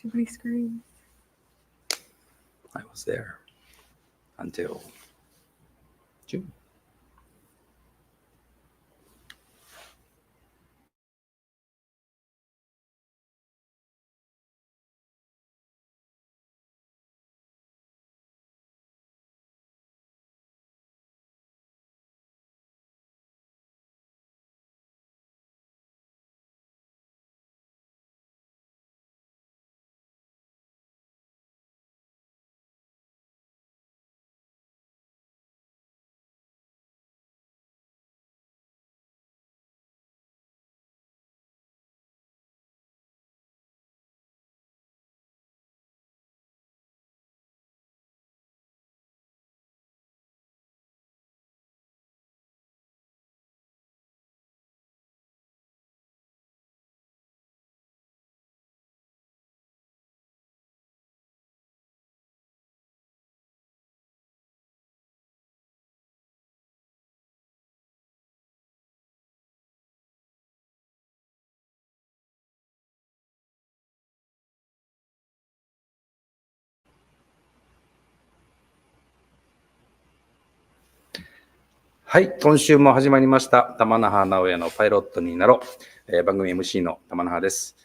Too many screens. I was there until June.はい、今週も始まりました玉那覇直哉のパイロットになろう、番組 MC の玉那覇です、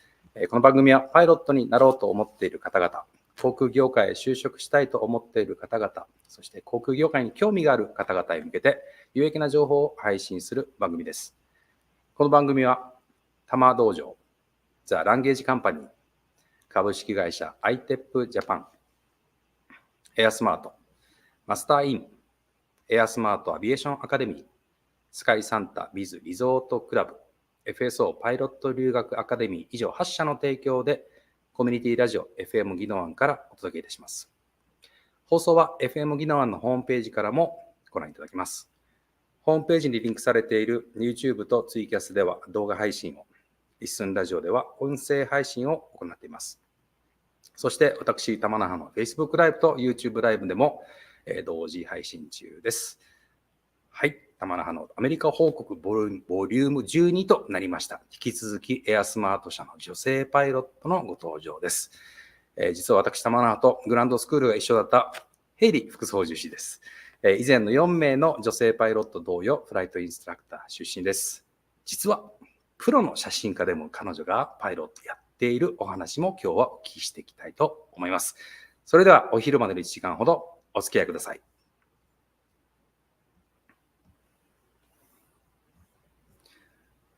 この番組はパイロットになろうと思っている方々、航空業界へ就職したいと思っている方々、そして航空業界に興味がある方々へ向けて有益な情報を配信する番組です。この番組は玉道場、ザ・ランゲージカンパニー、株式会社 ITEP ジャパン、AirSmart、マスターイン、AirSmart アビエーションアカデミー、スカイサンタビズリゾートクラブ、FSO パイロット留学アカデミー以上8社の提供でコミュニティラジオ FM ギノワンからお届けいたします。放送は FM ギノワンのホームページからもご覧いただけます。ホームページにリンクされている YouTube とツイキャスでは動画配信を、リッスンラジオでは音声配信を行っています。そして私、玉那覇の Facebook ライブと YouTube ライブでも同時配信中です。はい、玉那覇のアメリカ報告ボリューム12となりました。引き続きエアスマート社の女性パイロットのご登場です。実は私、玉那覇とグランドスクールが一緒だったヘイリー副操縦士です。以前の4名の女性パイロット同様、フライトインストラクター出身です。実はプロの写真家でも彼女がパイロットやっているお話も今日はお聞きしていきたいと思います。それではお昼までの1時間ほどお付き合いください。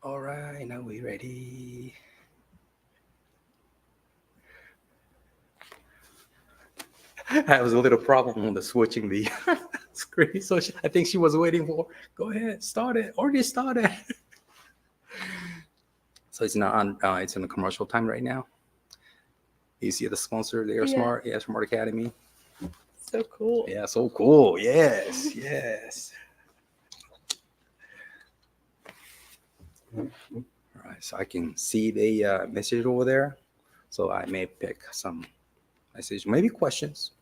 Alright, now we're ready. I was a little problem on the switching the screen, so I think she was waiting for, go ahead, start it, already started. So it's not on, it's in the commercial time right now. You see the sponsor, the AirSmart, AirSmart Academy. So cool. Yeah, so cool. Yes, yes. All right, so I can see the message over there. So I may pick some message, maybe questions.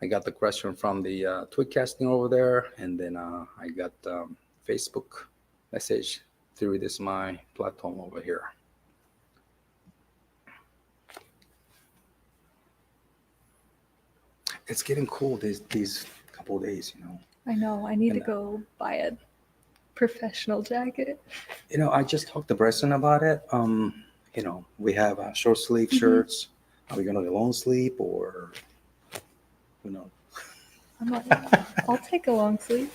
I got the question from the tweetcasting over there, and then I got Facebook message through this my platform over here. It's getting cold these couple of days, you know. I know. I need to go buy a professional jacket. You know, I just talked to Bresson about it. You know, we have short sleeve shirts. Are we gonna go long sleeve or who knows? I'll take a long sleeve.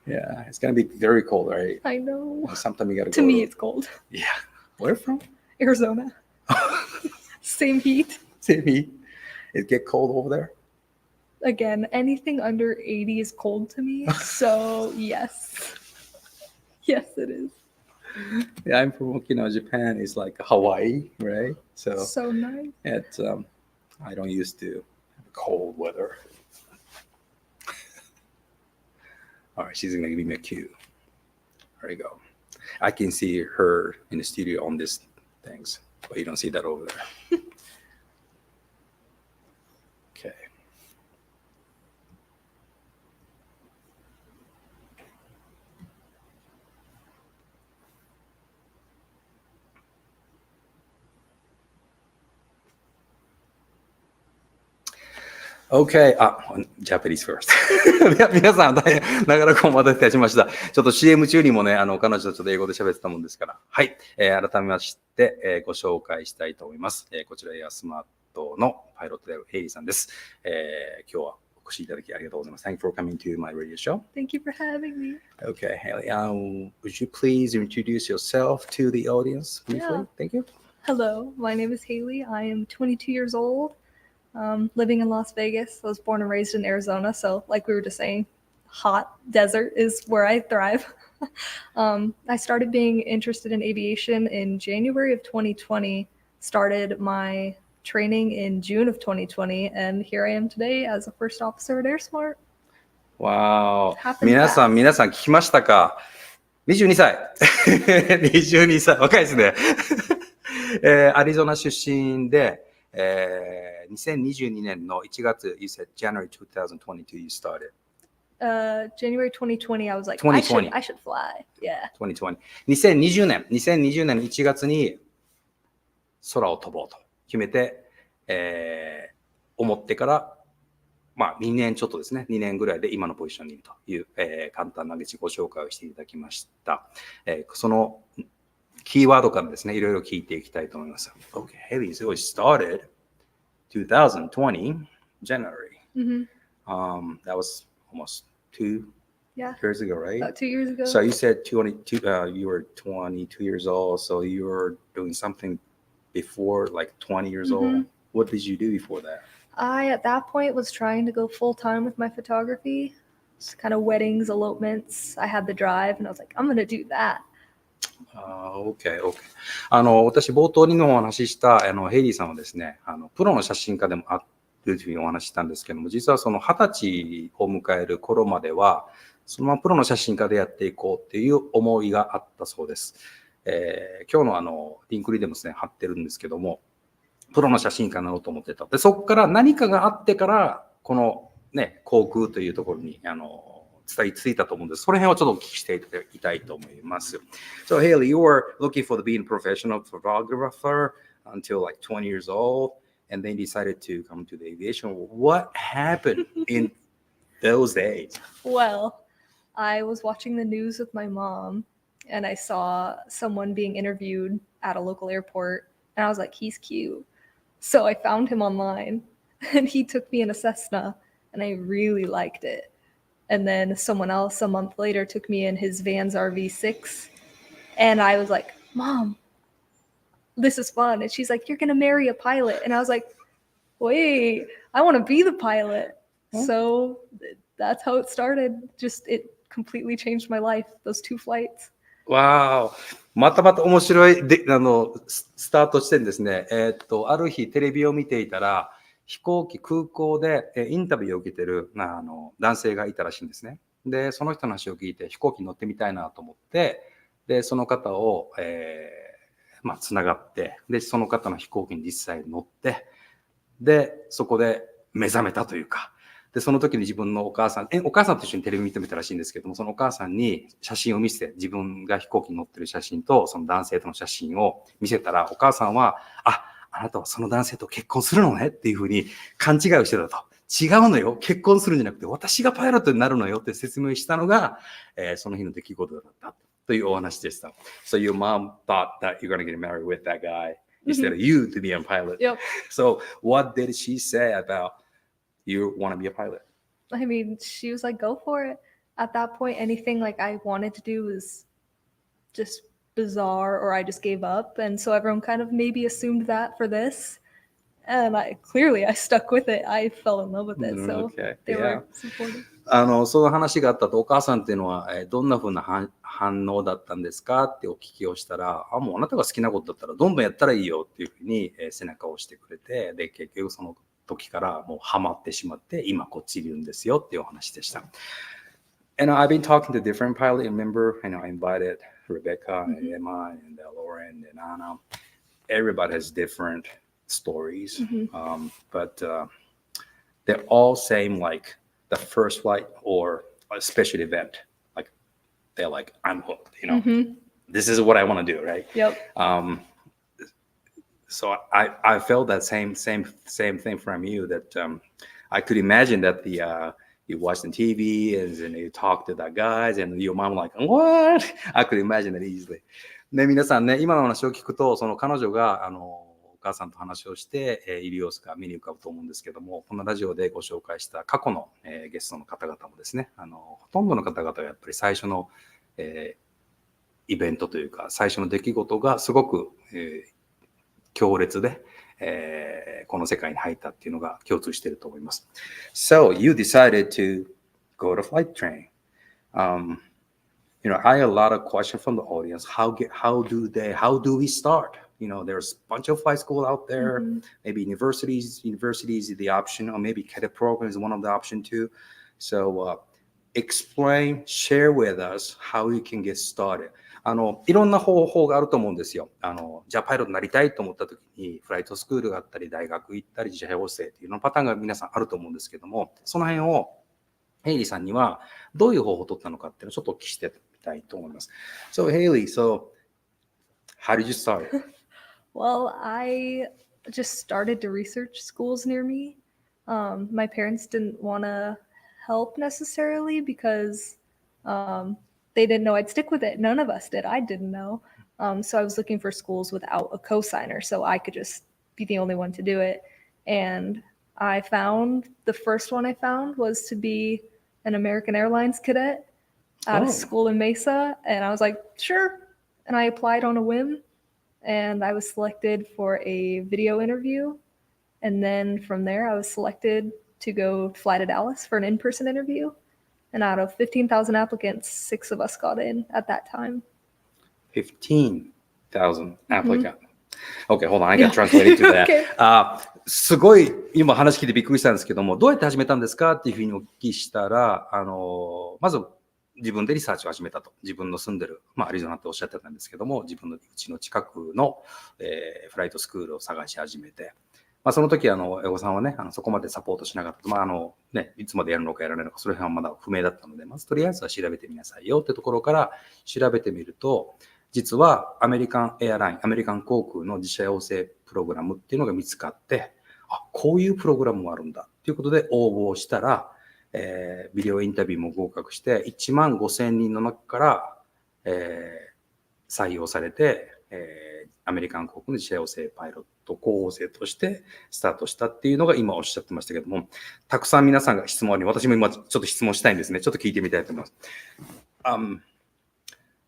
Yeah, it's gonna be very cold, right? I know. Sometime you gotta go. To me, it's cold. Yeah. Where from? Arizona. Same heat. Same heat. It get cold over there? Again, anything under 80 is cold to me. So yes. Yes, it is. Yeah, I'm from Okinawa, Japan. It's like Hawaii, right? So nice. It's I don't used to have cold weather. All right, she's gonna give me a cue. There you go. I can see her in the studio on these things, but you don't see that over there. Okay. Okay. Japanese first. 皆さん、大変長らくお待たせいたしました。ちょっと CM 中にもね、彼女とちょっと英語で喋ってたもんですから。はい。改めまして、ご紹介したいと思います。こちら、AirSmart のパイロットであるヘイリーさんです。今日はお越しいただきありがとうございます。Thank you for coming to my radio show. Thank you for having me. Okay, Haley, would you please introduce yourself to the audience briefly? Yeah. Thank you. Hello, my name is Haley. I am 22 years old, living in Las Vegas. I was born and raised in Arizona, so like we were just saying, hot desert is where I thrive. I started being interested in aviation in January of 2020, started my training in June of 2020, and here I am today as a first officer at AirSmart. Wow. Happened 皆さん fast. 聞きましたか ?22 歳。22歳。若いですね。アリゾナ出身で、2022年の1月、you said January 2022 you started. January 2020, I was like, 2020. I should fly. Yeah. 2020。2020年の1月に空を飛ぼうと決めて、思ってから、まあ2年ちょっとですね、2年ぐらいで今のポジションにいるという、簡単な自己紹介をしていただきました。そのキーワードからですね、いろいろ聞いていきたいと思います。Okay, Haley, so it started 2020 January. Mm-hmm. That was almost 2 Yeah. years ago, right? About 2 years ago. So you said 22, you were 22 years old, so you were doing something before, like 20 years old. What did you do before that? I, at that point, was trying to go full-time with my photography. Just kind of weddings, elopements. I had the drive, and I was like, I'm going to do that. OK。私、冒頭にもお話ししたヘイリーさんはですね、プロの写真家でもあるというふうにお話ししたんですけども、実はその20歳を迎える頃までは、そのままプロの写真家でやっていこうっていう思いがあったそうです。今日のリンクにでもですね、貼ってるんですけども、プロの写真家になろうと思ってた。で、そこから何かがあってから、このね、航空というところに、伝えついたと思うんです。その辺をちょっとお聞きしていたいと思います。So, Haley, you were looking for being a professional photographer until like 20 years old, and then decided to come to the aviation. What happened in those days? Well, I was watching the news with my mom, and I saw someone being interviewed at a local airport, and I was like, he's cute. So I found him online, and he took me in a Cessna, and I really liked it. And then someone else a month later took me in his Vans RV6, and I was like, Mom, this is fun. And she's like, you're going to marry a pilot. And I was like, wait, I want to be the pilot. So that's how it started. Just, it completely changed my life, those 2 flights. わー、また面白いでスタート地点ですね。ある日テレビを見ていたら、空港でインタビューを受けてる男性がいたらしいんですね。で、その人の話を聞いて飛行機に乗ってみたいなと思って、で、その方を、つながって、で、その方の飛行機に実際乗って、で、そこで目覚めたというか、で、その時に自分のお母さんと一緒にテレビ見てみたらしいんですけども、そのお母さんに写真を見せて、自分が飛行機に乗ってる写真と、その男性との写真を見せたら、お母さんは、あなたはその男性と結婚するのねっていうふうに勘違いをしてたと。違うのよ。結婚するんじゃなくて、私がパイロットになるのよって説明したのが、その日の出来事だったというお話でした。So your mom thought that you're going to get married with that guy instead of you to be a pilot. Yep. So what did she say about you want to be a pilot? I mean, she was like, go for it. At that point, anything like I wanted to do was just bizarre, or I just gave up. And so everyone kind of maybe assumed that for this. And I stuck with it. I fell in love with it. So they were supportive. その話があったと、お母さんっていうのは、どんな風な反応だったんですかってお聞きをしたら、もうあなたが好きなことだったらどんどんやったらいいよっていうふうに、背中を押してくれて、で、結局その時からもうハマってしまって、今こっちいるんですよっていうお話でした。And I've been talking to different pilot and member, I invited Rebecca and Emma and Lauren and Anna. Everybody has different stories, but they're all same like the first flight or a special event. Like they're like, I'm hooked, This is what I want to do, right? Yep. So I felt that same thing from you that I could imagine that you watch the TV and then you talk to that guys and your mom like, what? I could imagine that easily. ね、皆さんね、今の話を聞くと、その彼女がお母さんと話をして、いる様子が目に浮かぶと思うんですけども、このラジオでご紹介した過去の、ゲストの方々もですね、ほとんどの方々がやっぱり最初の、イベントというか、最初の出来事がすごく、強烈で、この世界に入ったっていうのが共通していると思います。So, you decided to go to flight training. I had a lot of questions from the audience. How do we start? There's a bunch of flight school out there. Maybe universities is the option, or maybe cadet program is one of the option too. So, explain, share with us how you can get started. いろんな方法があると思うんですよ。じゃあパイロットになりたいと思った時に、フライトスクールがあったり、大学行ったり、自社養成っていうのパターンが皆さんあると思うんですけども、その辺をヘイリーさんにはどういう方法を取ったのかっていうのをちょっとお聞きしてみたいと思います。So, Hailey, how did you start? Well, I just started to research schools near me. My parents didn't want to help necessarily because they didn't know I'd stick with it. None of us did. I didn't know. So I was looking for schools without a cosigner, so I could just be the only one to do it. And the first one I found was to be an American Airlines cadet at a school in Mesa. And I was like, sure. And I applied on a whim. And I was selected for a video interview. And then from there, I was selected to go fly to Dallas for an in-person interview. And out of 15,000 applicants, 6 of us got in at that time. 15,000 applicants. Okay, hold on. I got translated to that. すごい今話聞いてびっくりしたんですけども、どうやって始めたんですかっていうふうにお聞きしたら、まず自分でリサーチを始めたと。自分の住んでる、アリゾナっておっしゃってたんですけども、自分の家の近くの、フライトスクールを探し始めて、その時、親御さんはね、そこまでサポートしなかった。いつまでやるのかやらないのか、それはまだ不明だったので、まずとりあえずは調べてみなさいよってところから調べてみると、実はアメリカンエアライン、アメリカン航空の自社養成プログラムっていうのが見つかって、こういうプログラムもあるんだということで応募したら、ビデオインタビューも合格して、15,000人の中から、採用されて、アメリカン航空の自社養成パイロット候補生としてスタートしたっていうのが今おっしゃってましたけども、たくさん皆さんが質問あり、私も今ちょっと質問したいんですね。ちょっと聞いてみたいと思います。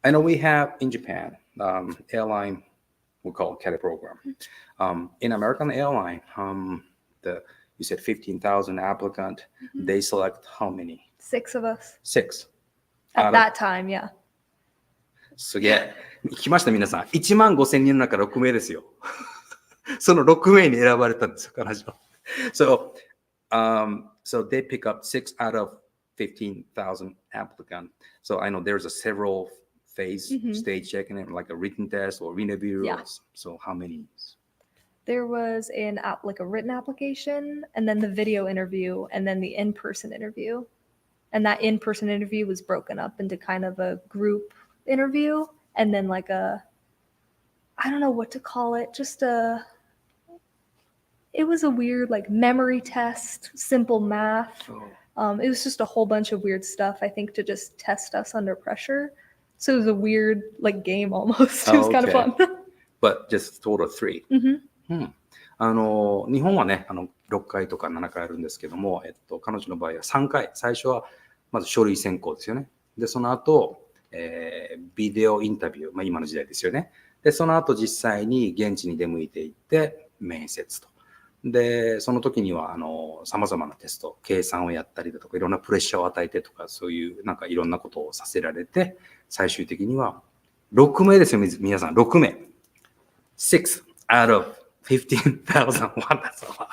I know we have in Japan, airline we call cadet program. In American airline, you said 15,000 applicant. They select how many? 6 of us. 6. At that time, yeah. すげえ。聞きました皆さん。15,000人の中6名ですよ。その6名に選ばれたんですよ、彼女。So they pick up 6 out of 15,000 applicants. So I know there's a several phase stage checking it, like a written test or interview. Yeah. So how many? There was like a written application, and then the video interview, and then the in-person interview. And that in-person interview was broken up into kind of a group interview, and then like I don't know what to call it, it was a weird like memory test, simple math. It was just a whole bunch of weird stuff, I think, to just test us under pressure. So it was a weird like game almost. It was kind of fun. But just total 3. 日本はね、6回とか7回あるんですけども、彼女の場合は3回。最初はまず書類選考ですよね。で、その後、ビデオインタビュー、今の時代ですよね。で、その後実際に現地に出向いていって面接と。で、その時には様々なテスト、計算をやったりだとか、いろんなプレッシャーを与えてとか、そういうなんかいろんなことをさせられて、最終的には6名ですよ、皆さん、6名。6 out of 15,000. Wow, that's a lot.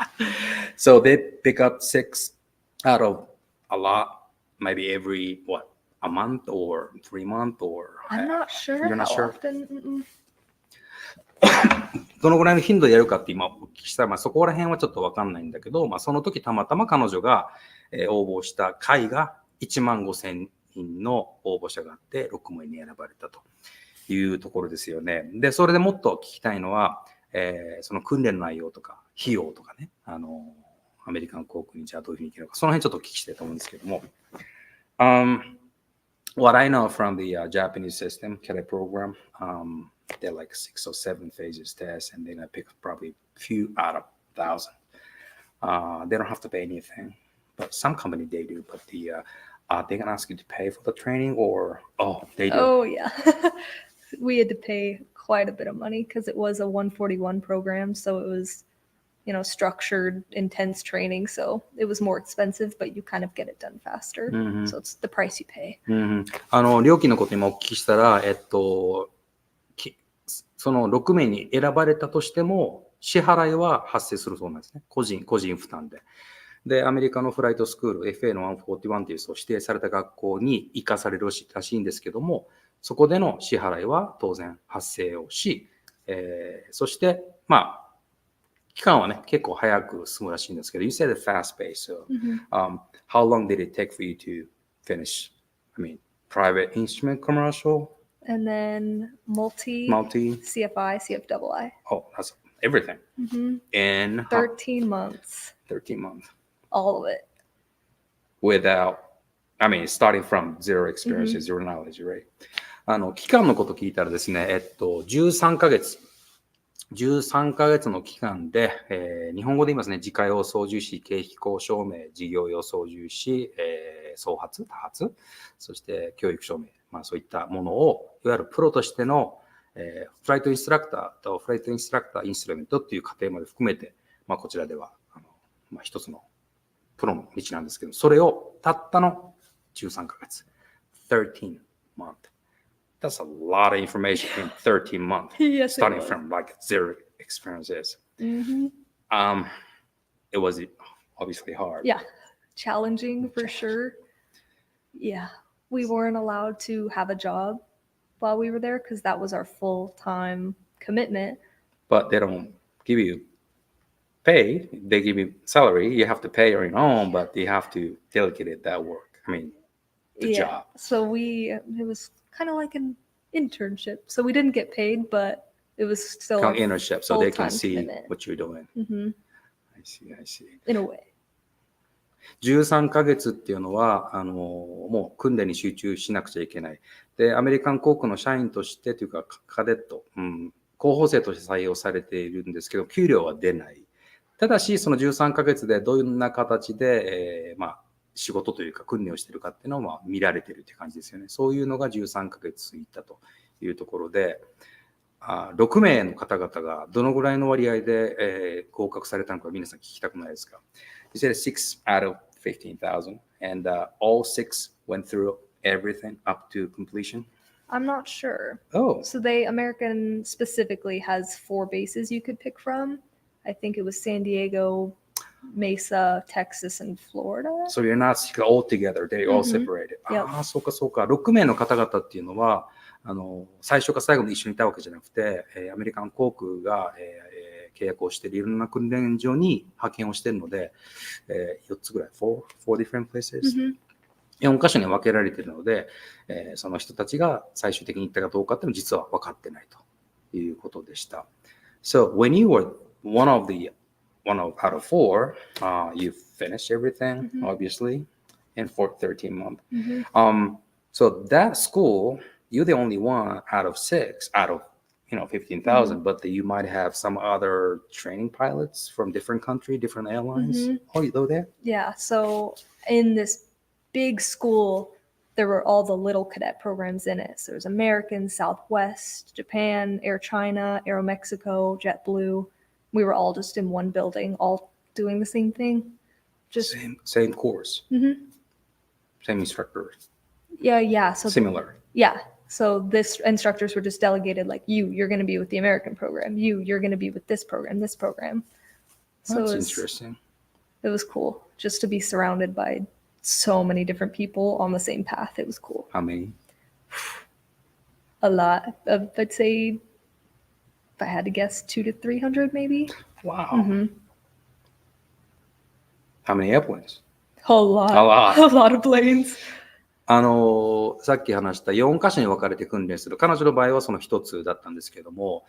So they pick up 6 out of a lot, maybe every, a month or 3 months or? I'm not sure. You're not how sure? Often? どのぐらいの頻度でやるかって今お聞きしたら、そこら辺はちょっとわかんないんだけど、その時たまたま彼女が、応募した会が15,000人の応募者があって6名に選ばれたというところですよね。で、それでもっと聞きたいのは、その訓練の内容とか費用とかね、アメリカン航空にじゃあどういうふうに行けるのか、その辺ちょっとお聞きしたいと思うんですけども。What I know from the Japanese system, cadet program, they're like 6 or 7 phases test, and then I pick probably few out of 1,000. They don't have to pay anything, but some company they do. But they can ask you to pay for the training, or they do. Oh yeah, we had to pay quite a bit of money because it was a 141 program, so it was, structured, intense training. So it was more expensive, but you kind of get it done faster. So it's the price you pay. 料金のこと今お聞きしたら、その6名に選ばれたとしても支払いは発生するそうなんですね。個人負担で。で、アメリカのフライトスクール FA の141という指定された学校に行かされるらしいんですけども、そこでの支払いは当然発生をし、そして、期間はね、結構早く進むらしいんですけど、You said a fast pace, so how long did it take for you to finish? I mean, private instrument commercial? And then multi, CFI, CFII. Oh, that's everything. In 13 months. 13 months. All of it. Starting from zero experience, zero knowledge, right? 期間のこと聞いたらですね、13ヶ月の期間で、日本語で言いますね、自家用操縦士、経飛行証明、事業用操縦士、総発、多発、そして教育証明、そういったものを、いわゆるプロとしての、フライトインストラクターとフライトインストラクターインストゥルメントっていう過程まで含めて、こちらでは一つのプロの道なんですけど、それをたったの13ヶ月。13 months. That's a lot of information in 13 months. Yes, starting from like zero experiences. It was obviously hard. Yeah, challenging for sure. Yeah, we weren't allowed to have a job while we were there because that was our full-time commitment. But they don't give you pay. They give you salary. You have to pay your own, but you have to delegate that work. The job. So it was kind of like an internship. So we didn't get paid, but it was still kind of internship, so they can see commitment. what you're doing. I see. In a way. 13ヶ月っていうのはもう訓練に集中しなくちゃいけない。で、アメリカン航空の社員としてというかカデット、候補生として採用されているんですけど、給料は出ない。ただし、その13ヶ月でどんな形で、仕事というか訓練をしているかっていうのは見られているっていう感じですよね。そういうのが13ヶ月続いたというところで、6名の方々がどのぐらいの割合で、合格されたのか皆さん聞きたくないですか？ You said 6 out of 15,000 and all 6 went through everything up to completion? I'm not sure. Oh. So American specifically has 4 bases you could pick from. I think it was San Diego, Mesa, Texas, and Florida. So you're not all together. They're all separated. そうか。6名の方々っていうのは、最初から最後まで一緒にいたわけじゃなくて、アメリカン航空が、契約をしているいろんな訓練所に派遣をしているので、4つぐらい、4 different places、4カ所に分けられているので、その人たちが最終的に行ったかどうかっていうのは実は分かってないということでした。So when you were one out of 4, you finished everything, obviously, in 13 months. So that school, you're the only one out of 6, out of 15,000, but you might have some other training pilots from different country, different airlines. Oh, you know that? Yeah. So in this big school, there were all the little cadet programs in it. So there's American, Southwest, Japan, Air China, Aero Mexico, JetBlue. We were all just in one building, all doing the same thing. Just same course. Same instructor. Yeah. So similar. Yeah. So this instructors were just delegated like you're going to be with the American program. You're going to be with this program. So That's interesting. It was cool just to be surrounded by so many different people on the same path. It was cool. How many? A lot. I'd say, if I had to guess, 200 to 300 maybe. Wow. How many airplanes? A lot. A lot of planes. さっき話した4カ所に分かれて訓練する。彼女の場合はその1つだったんですけども、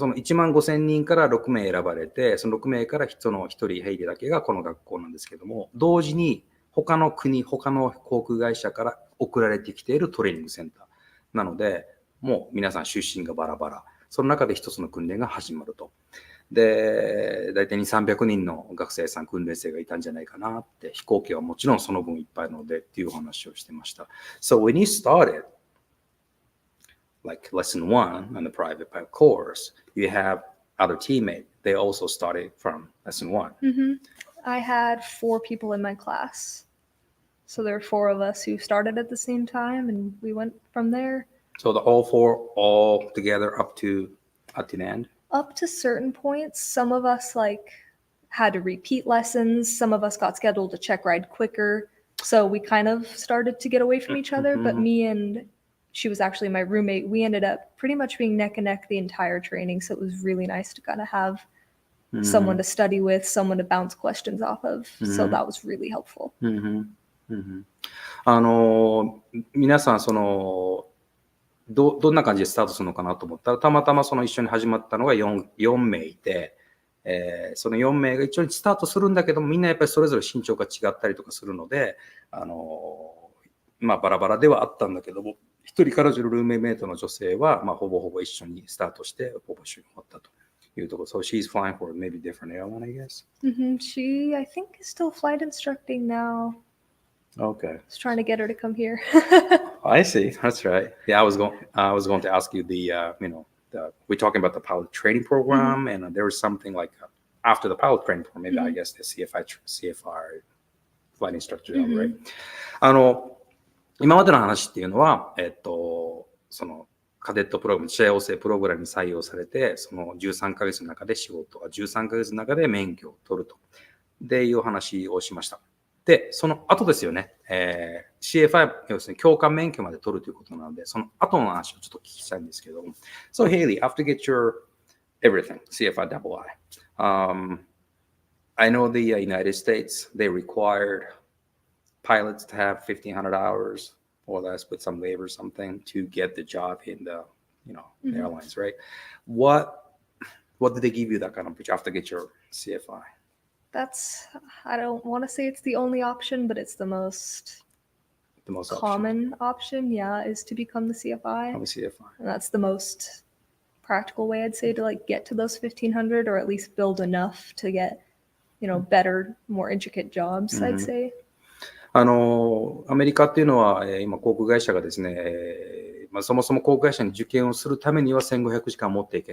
その1万5,000人から6名選ばれて、その6名からその1人ヘイリーだけがこの学校なんですけども、同時に他の国、他の航空会社から送られてきているトレーニングセンターなので、もう皆さん出身がバラバラ。その中で一つの訓練が始まると。で、大体2、300人の学生さん、訓練生がいたんじゃないかなって、飛行機はもちろんその分いっぱいなのでっていうお話をしてました。So when you started, like lesson 1 on the private pilot course, you have other teammates. They also started from lesson 1. I had 4 people in my class. So there were 4 of us who started at the same time, and we went from there. So all 4 all together up to the end? Up to certain points. Some of us had to repeat lessons. Some of us got scheduled to check ride quicker. So we kind of started to get away from each other. But me and she was actually my roommate. We ended up pretty much being neck and neck the entire training. So it was really nice to kind of have someone to study with, someone to bounce questions off of. So that was really helpful. 皆さんどんな感じでスタートするのかなと思ったら、たまたまその一緒に始まったのが 4名いて、その4名が一緒にスタートするんだけども、みんなやっぱりそれぞれ身長が違ったりとかするので、バラバラではあったんだけども、一人彼女のルームメイトの女性は、ほぼほぼ一緒にスタートして、ほぼ一緒に終わったというところ。So she's flying for maybe different airline, I guess. She, I think, is still flight instructing now. Okay. I was trying to get her to come here. I see. That's right. Yeah, I was going to ask you we're talking about the pilot training program, and there was something like after the pilot training program, maybe I guess the CFR flight instructor job, right? 今までの話っていうのは、そのカデットプログラム、試合養成プログラムに採用されて、その13ヶ月の中で13ヶ月の中で免許を取ると。でいう話をしました。で、その後ですよね、CFI、要するに教官免許まで取るということなので、その後の話をちょっと聞きたいんですけど、So, Haley, after get your everything, CFI double I know the United States, they required pilots to have 1,500 hours or less with some waiver or something to get the job in the, airlines, right? What did they give you that kind of after get your CFI? I don't want to say it's the only option, but it's the most common option, is to become the CFI. And that's the most practical way, I'd say, to get to those 1,500 or at least build enough to get, better, more intricate jobs, I'd say. アメリカっていうのは、今航空会社がですね、そもそも航空会社に受験をするためには1500時間持って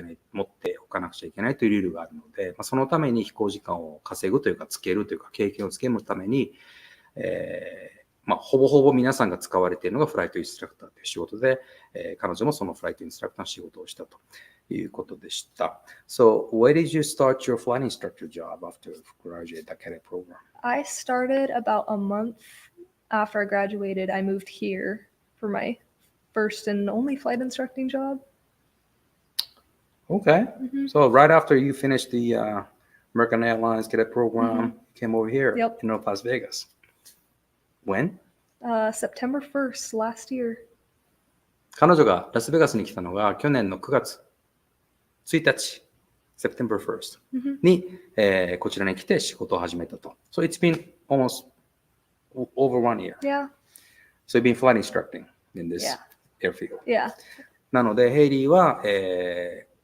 おかなくちゃいけないというルールがあるので、そのために飛行時間を稼ぐというか、つけるというか、経験をつけるために、ほぼほぼ皆さんが使われているのがフライトインストラクターという仕事で、彼女もそのフライトインストラクターの仕事をしたということでした。So, where did you start your flight instructor job after graduate Academy program? I started about a month after I graduated. I moved here for my first and only flight instructing job. Okay. So right after you finished the American Airlines cadet program, you came over here in North Las Vegas. When? September 1st, last year. 彼女がラスベガスに来たのが去年の9月1日、September 1st に、こちらに来て仕事を始めたと。So it's been almost over 1 year. Yeah. So you've been flight instructing in this airfield. Yeah. なので、ヘイリーは、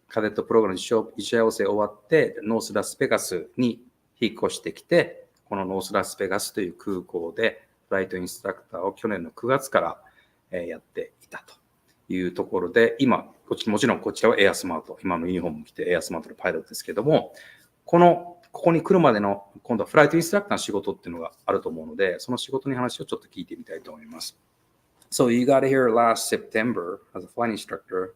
カデットプログラムの医者養成終わって、ノースラスベガスに引っ越してきて、このノースラスベガスという空港で、フライトインストラクターを去年の9月から、やっていたというところで、今、もちろんこちらはAirSmart、今のユニフォームを着てAirSmartのパイロットですけども、ここに来るまでの今度はフライトインストラクターの仕事っていうのがあると思うので、その仕事の話をちょっと聞いてみたいと思います。So you got here last September as a flight instructor,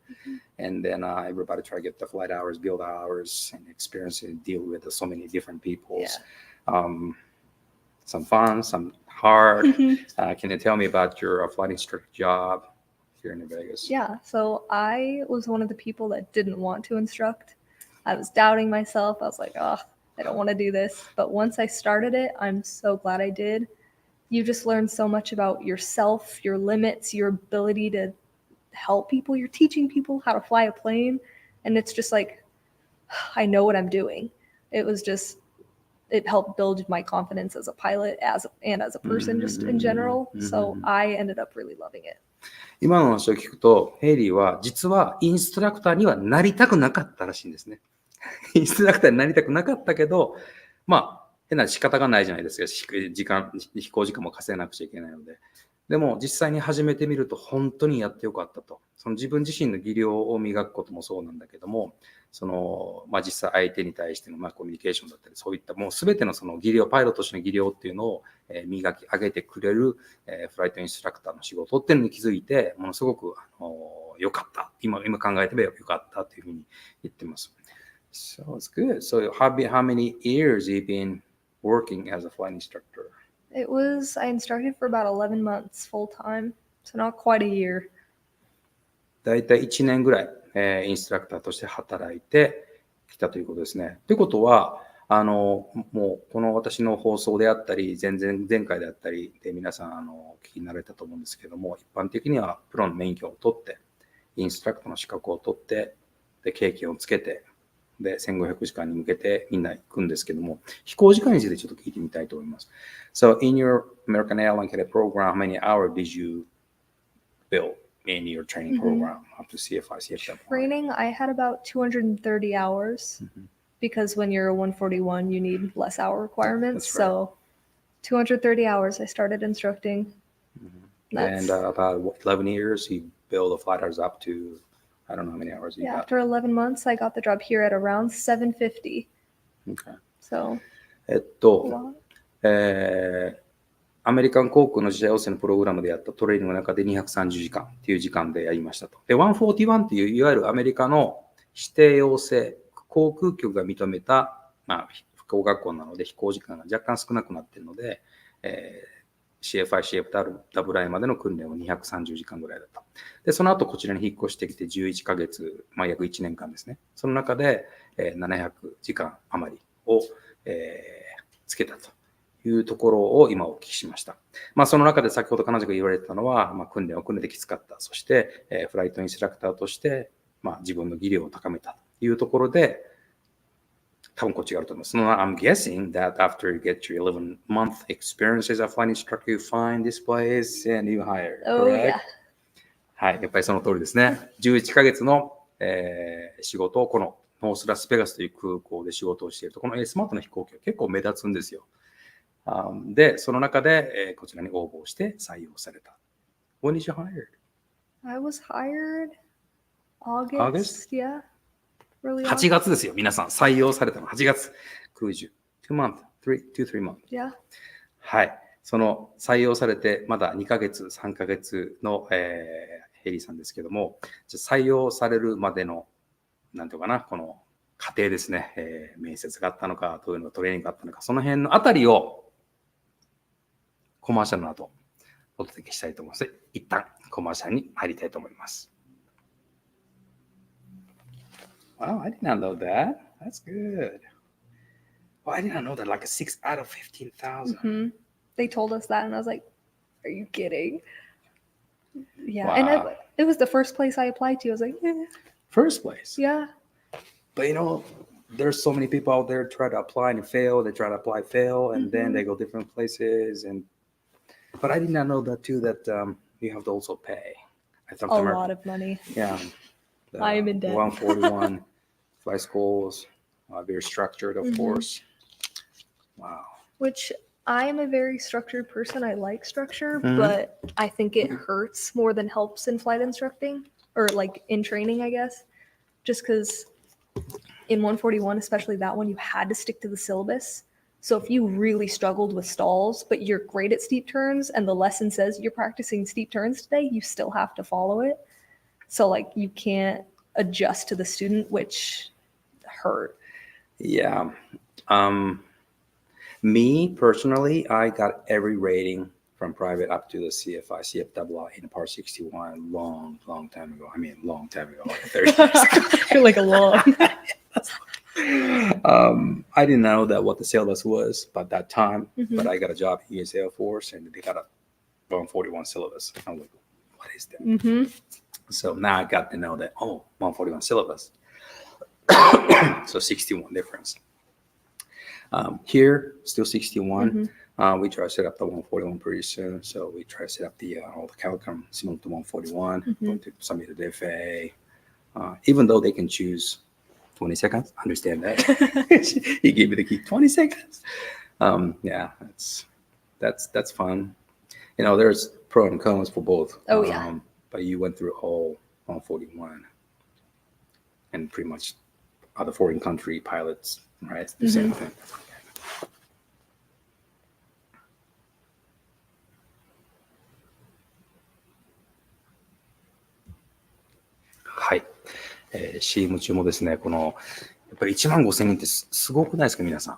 and then everybody try to get the flight hours, build hours, and experience and deal with so many different people. Some fun, some hard. Can you tell me about your flight instructor job here in Vegas? Yeah, so I was one of the people that didn't want to instruct. I was doubting myself. I was like, I don't want to do this. But once I started it, I'm so glad I did. You just learn so much about yourself, your limits, your ability to help people. You're teaching people how to fly a plane. And it's just I know what I'm doing. It was just, it helped build my confidence as a pilot and as a person just in general. So I ended up really loving it. 今の話を聞くと、ヘイリーは実はインストラクターにはなりたくなかったらしいんですね。インストラクターになりたくなかったけど、まあ、変な仕方がないじゃないですか。飛行時間も稼いなくちゃいけないので。でも実際に始めてみると本当にやってよかったと。その自分自身の技量を磨くこともそうなんだけども、実際相手に対してのコミュニケーションだったり、そういったもうすべてのその技量、パイロットとしての技量っていうのを磨き上げてくれるフライトインストラクターの仕事っていうのに気づいて、ものすごく良かった。今考えてみれば良かったというふうに言ってます。So it's good. So how many years you've been working as a flight instructor? I started for about 11 months full time, so not quite a year. だいたい1年ぐらい、インストラクターとして働いてきたということですね。ということは、もうこの私の放送であったり、前回であったりで皆さんお聞きになられたと思うんですけども、一般的にはプロの免許を取って、インストラクターの資格を取って、で経験をつけて、で、1500時間に向けてみんな行くんですけども、飛行時間についてちょっと聞いてみたいと思います。So, in your American Airlines Cadet program, how many hours did you build in your training program up to CFI, CFW? Training, I had about 230 hours because when you're a 141, you need less hour requirements. That's right. So, 230 hours, I started instructing. And about 11 years, you build the flight hours up to, I don't know how many hours you got. After 11 months, I got the job here at around 750. Okay. So, アメリカン航空の自社養成のプログラムでやったトレーニングの中で230時間っていう時間でやりましたと。で、141っていういわゆるアメリカの指定養成、航空局が認めた、飛行学校なので飛行時間が若干少なくなっているので、CFI、CFWI までの訓練は230時間ぐらいだった。で、その後こちらに引っ越してきて11ヶ月、約1年間ですね。その中で、700時間余りを、つけたというところを今お聞きしました。その中で先ほど彼女が言われてたのは、訓練を組んできつかった。そして、フライトインストラクターとして、自分の技量を高めたというところで、多分こっちがあると思います。I'm guessing that after you get your 11-month experience as a flight instructor, you find this place and you hire. Oh, correct? yeah. はい、やっぱりその通りですね。11ヶ月の、仕事をこのノースラスベガスという空港で仕事をしていると、このAirSmartの飛行機は結構目立つんですよ。で、その中で、こちらに応募して採用された。When did you hire? I was hired August? Yeah. 8月ですよ、皆さん。採用されたの8月。2 months, 3 months. Yeah. はい。その採用されてまだ2ヶ月、3ヶ月の、ヘイリーさんですけども、採用されるまでの、なんていうかな、この過程ですね、面接があったのか、どういうのトレーニングがあったのか、その辺のあたりをコマーシャルの後、お届けしたいと思います。一旦コマーシャルに入りたいと思います。Wow, I did not know that. That's good. Well, I did not know that like a 6 out of 15,000. They told us that, and I was like, are you kidding? Yeah. Wow. And it was the first place I applied to. I was like, yeah. First place. Yeah. But there's so many people out there try to apply and fail. They try to apply, fail, and then they go different places. But I did not know that too, that you have to also pay. I thought A lot of money. Yeah. I am in debt. 141 flight schools, very structured, of course. Wow. Which I am a very structured person. I like structure, but I think it hurts more than helps in flight instructing or like in training, I guess. Just because in 141, especially that one, you had to stick to the syllabus. So if you really struggled with stalls, but you're great at steep turns and the lesson says you're practicing steep turns today, you still have to follow it. So like you can't adjust to the student, which hurt. Yeah. Me personally, I got every rating from private up to the CFI, CFWI in Part 61 long time ago. I mean, long time ago, like 30 years ago. I feel like a long. I didn't know that what the syllabus was by that time, but I got a job at US Air Force and they got a 141 syllabus. I'm like, what is that? So now I got to know that, 141 syllabus. So 61 difference. Here, still 61. We try to set up the 141 pretty soon. So we try to set up the all the Calicom similar to 141, going to submit to the FAA. Even though they can choose 20 seconds, understand that. He gave me the key, 20 seconds. Yeah, that's fun. You know, there's pro and cons for both. Oh, yeah. But you went through all 141 and pretty much other foreign country pilots, right? It's the same thing. はい。CM 中もですね、この、やっぱり1万5,000人ってすごくないですか、皆さん。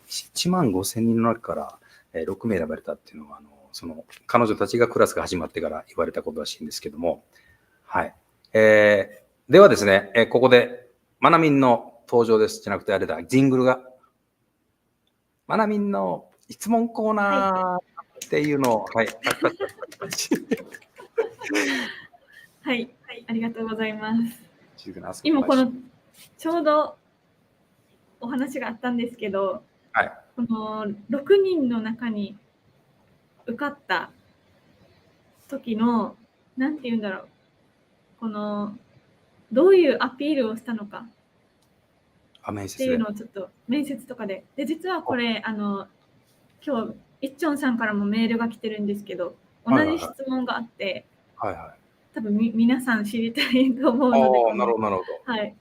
1万5,000人の中から6名選ばれたっていうのは、その彼女たちがクラスが始まってから言われたことらしいんですけども、はい。ではですね、ここでマナミンの登場ですじゃなくてあれだ、ジングルが、マナミンの質問コーナーっていうのを、はい。はい、ありがとうございます。今このちょうどお話があったんですけど、はい、この6人の中に受かった時のなんていうんだろう、このどういうアピールをしたのかっていうのをちょっと面接とかで、実はこれ今日いっちょんさんからもメールが来てるんですけど、同じ質問があって、多分皆さん知りたいと思うので、なるほど。はい。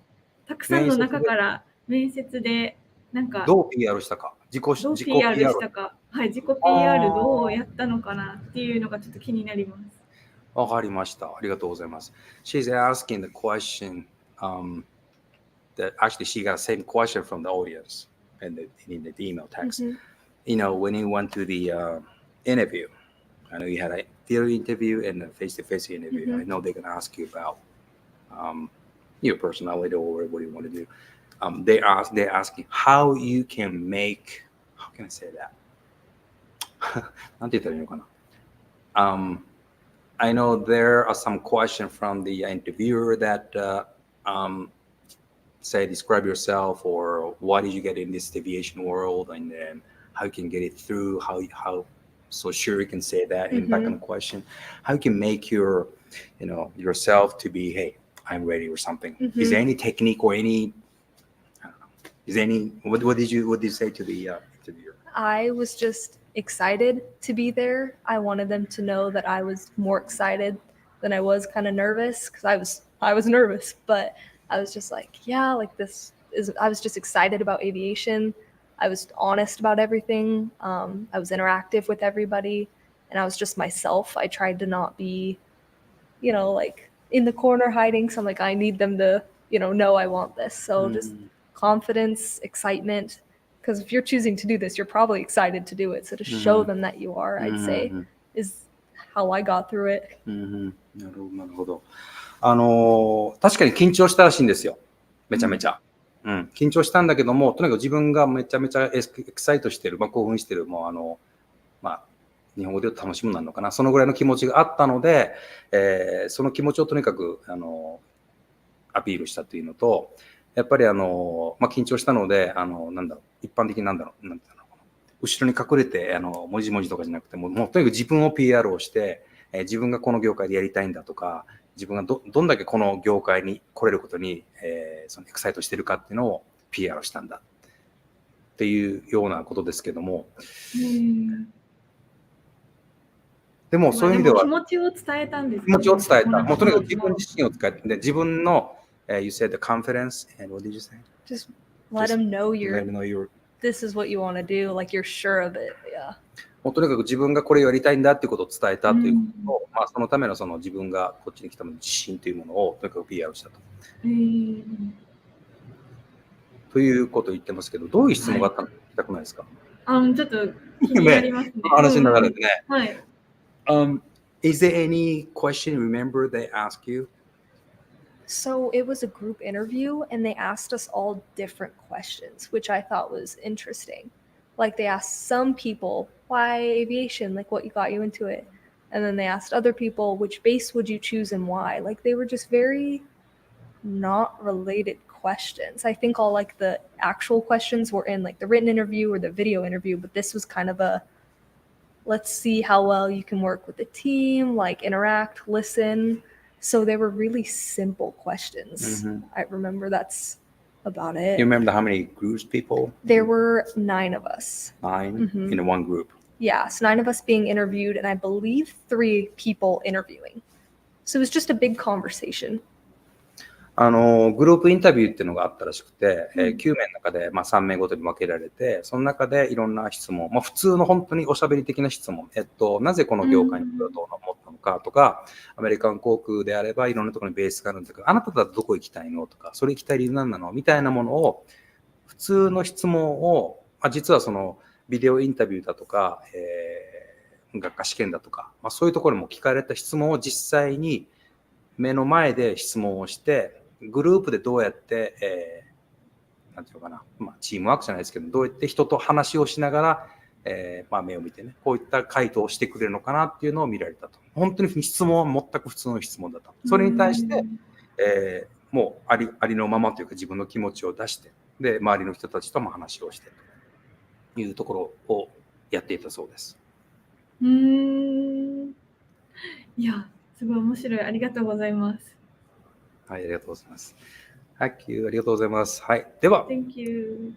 たくさんの中から面接でなんかどう PR したか、どう PR したか、はい、自己 PR どうやったのかなっていうのがちょっと気になります。わかりました。ありがとうございます。She's asking the question that actually she got the same question from the audience in the email text. You know, when you went to the interview, I know you had a theory interview and a face-to-face interview. I know they're going to ask you about your personality or what you want to do. They're asking how you can make, how can I say that? なんて言ったらいいのかな。I know there are some questions from the interviewer that say describe yourself or why did you get in this aviation world and then how you can get it through, how so sure you can say that in back on the question, how you can make your, you know, yourself to be, hey, I'm ready or something. Is there any technique or any, I don't know, is there any, what did you say to the interviewer? I was just excited to be there. I wanted them to know that I was more excited than I was kind of nervous, because I was nervous, but I was just like, yeah, like I was just excited about aviation. I was honest about everything. I was interactive with everybody, and I was just myself. I tried to not be, you know, like in the corner hiding. So I'm like, I need them to, you know I want this. So just confidence, excitement, because if you're choosing to do this, you're probably excited to do it. So to show them that you are, I'd say, is how I got through it. なるほど。確かに緊張したらしいんですよ。めちゃめちゃ。緊張したんだけども、とにかく自分がめちゃめちゃエキサイトしてる、興奮してる、もう日本語で言うと楽しむなのかな、そのぐらいの気持ちがあったので、その気持ちをとにかくアピールしたというのと、やっぱり緊張したので、一般的に後ろに隠れて文字とかじゃなくてもうとにかく自分を PR をして、自分がこの業界でやりたいんだとか、自分がどんだけこの業界に来れることに、そのエキサイトしてるかっていうのを PR したんだっていうようなことですけども、でもそういう意味では気持ちを伝えたんです、気持ちを伝えた。もうとにかく自分自身を使って自分の、you said the confidence and what did you say? Just let them know this is what you want to do, like you're sure of it. Yeah. もうとにかく自分がこれをやりたいんだっていうことを伝えたということを、そのためのその自分がこっちに来たの自信というものをとにかく PR したと。ということを言ってますけど、どういう質問があったのか聞きたくないですか？ちょっと気になりますね。話の流れでね。はい。Is there any question, remember they ask you? So it was a group interview and they asked us all different questions, which I thought was interesting. Like they asked some people, why aviation? Like what got you into it? And then they asked other people, which base would you choose and why? Like they were just very not related questions. I think all like the actual questions were in like the written interview or the video interview, but this was kind of a let's see how well you can work with the team, like interact, listen. So they were really simple questions. I remember that's about it. You remember how many groups people? There were 9 of us. 9 in one group. Yeah, so 9 of us being interviewed, and I believe 3 people interviewing. So it was just a big conversation. グループインタビューっていうのがあったらしくて、9名の中で、3名ごとに分けられて、その中でいろんな質問、普通の本当におしゃべり的な質問、なぜこの業界に来ようと思ったのかとか、アメリカン航空であればいろんなところにベースがあるんだけど、あなただとどこ行きたいのとか、それ行きたい理由何なのみたいなものを、普通の質問を、実はそのビデオインタビューだとか、学科試験だとか、そういうところも聞かれた質問を実際に目の前で質問をして、グループでどうやって、なんていうのかな、チームワークじゃないですけど、どうやって人と話をしながら、目を見てね、こういった回答をしてくれるのかなっていうのを見られたと。本当に質問は全く普通の質問だった。それに対して、もうありのままというか自分の気持ちを出して、で、周りの人たちとも話をしてというところをやっていたそうです。いや、すごい面白い。ありがとうございます。はい、ありがとうございます。はい、ありがとうございます。はい、では。Thank you.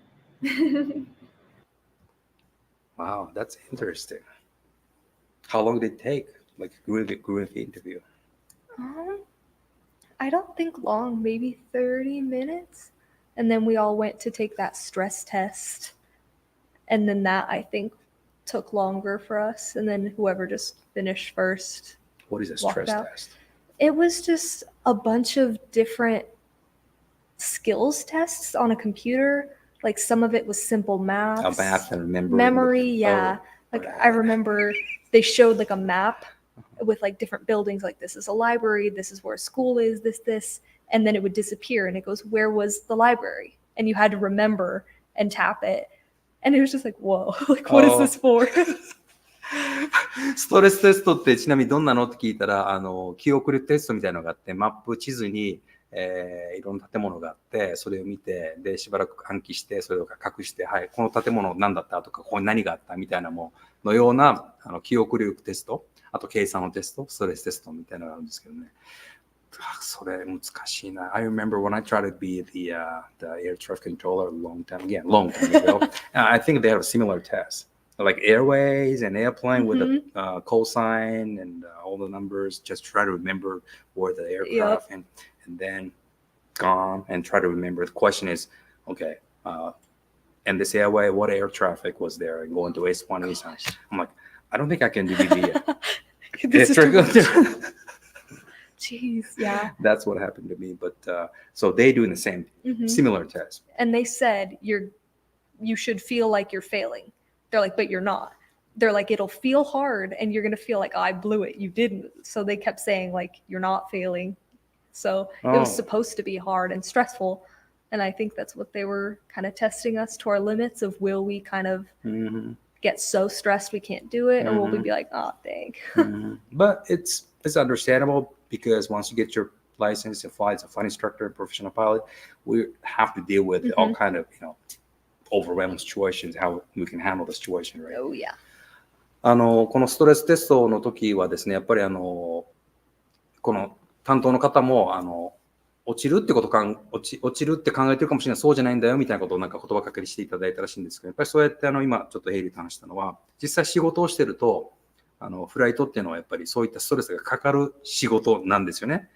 Wow, that's interesting. How long did it take? Like group interview? I don't think long, maybe 30 minutes. And then we all went to take that stress test. And then that, I think, took longer for us. And then whoever just finished first. What is a stress test? It was just a bunch of different skills tests on a computer. Like some of it was simple math. Math and memory, yeah. Like I remember they showed like a map with like different buildings. Like this is a library. This is where a school is. This. And then it would disappear and it goes, where was the library? And you had to remember and tap it. And it was just like, whoa, like what is this for? ストレステストってちなみにどんなのって聞いたら、記憶力テストみたいなのがあって、マップ地図に、いろんな建物があって、それを見て、で、しばらく暗記して、それを隠して、はい、この建物何だったとか、ここに何があったみたいなのような、記憶力テスト、あと計算のテスト、ストレステストみたいなのがあるんですけどね。それ難しいな。I remember when I tried to be the air traffic controller a long time ago. I think they have a similar test. Like airways and airplane with the call sign and all the numbers, just try to remember where the aircraft and then gone and try to remember. The question is, okay, and this airway, what air traffic was there? And going to S1, S1. I'm like, I don't think I can do the Jeez, yeah. That's what happened to me. But so they doing the same, similar test. And they said you should feel like you're failing. They're like, but you're not. They're like, it'll feel hard and you're going to feel like, oh, I blew it. You didn't. So they kept saying like, you're not failing. So it was supposed to be hard and stressful. And I think that's what they were kind of testing us to our limits of will we kind of get so stressed we can't do it, or will we be like, oh, dang. But it's understandable because once you get your license to fly as a flight instructor and professional pilot, we have to deal with all kind of, overwhelming situations, how we can handle the situation, right? Oh, yeah. このストレステストの時はですね、やっぱりこの担当の方も落ちるって考えてるかもしれない、そうじゃないんだよみたいなことをなんか言葉かけしていただいたらしいんですけど、やっぱりそうやって今ちょっとヘイリーと話したのは、実際仕事をしてるとフライトっていうのはやっぱりそういったストレスがかかる仕事なんですよね。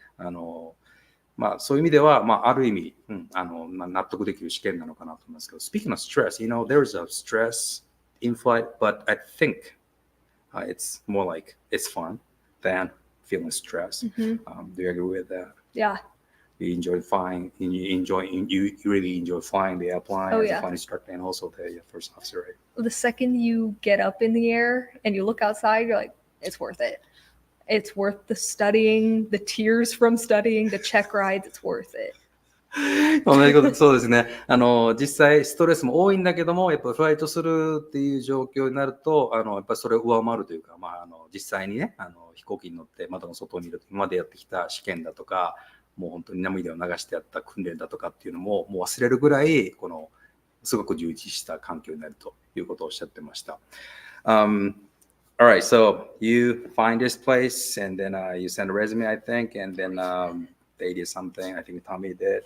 そういう意味では、ある意味、納得できる試験なのかなと思いますけど、Speaking of stress, there's a stress in flight, but I think it's more like it's fun than feeling stress. Do you agree with that? Yeah. You enjoy flying, you really enjoy flying the airplane as a flight instructor and also the first officer, right? The second you get up in the air and you look outside, you're like, it's worth it. It's worth the studying, the tears from studying, the check rides, it's worth it. 同じこと、そうですね。実際ストレスも多いんだけども、やっぱフライトするっていう状況になると、やっぱりそれを上回るというか、実際にね、飛行機に乗って窓の外を見ると、今までやってきた試験だとか、もう本当に涙を流してやった訓練だとかっていうのももう忘れるぐらいすごく充実した環境になるということをおっしゃってました。All right, so you find this place and then you send a resume, I think, and then they did something. I think Tommy did.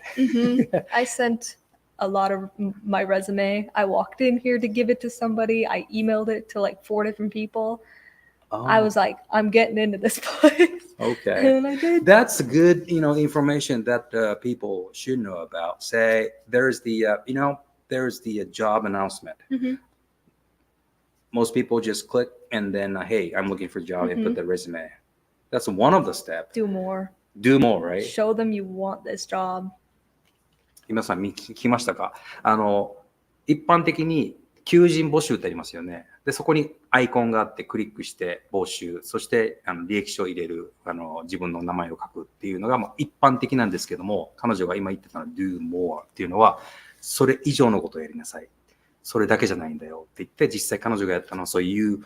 I sent a lot of my resume. I walked in here to give it to somebody. I emailed it to like 4 different people. I was like, I'm getting into this place. Okay. And I did. That's good, information that people should know about. Say there's the, there's the job announcement. Most people just click and then, hey, I'm looking for a job and put the resume. That's one of the steps. Do more. Do more, right? Show them you want this job. 皆さん聞きましたか？一般的に求人募集ってありますよね。で、そこにアイコンがあってクリックして募集、そして履歴書を入れる、自分の名前を書くっていうのが一般的なんですけども、彼女が今言ってたの do more っていうのは、それ以上のことをやりなさい。それだけじゃないんだよって言って、実際彼女がやったのは、so you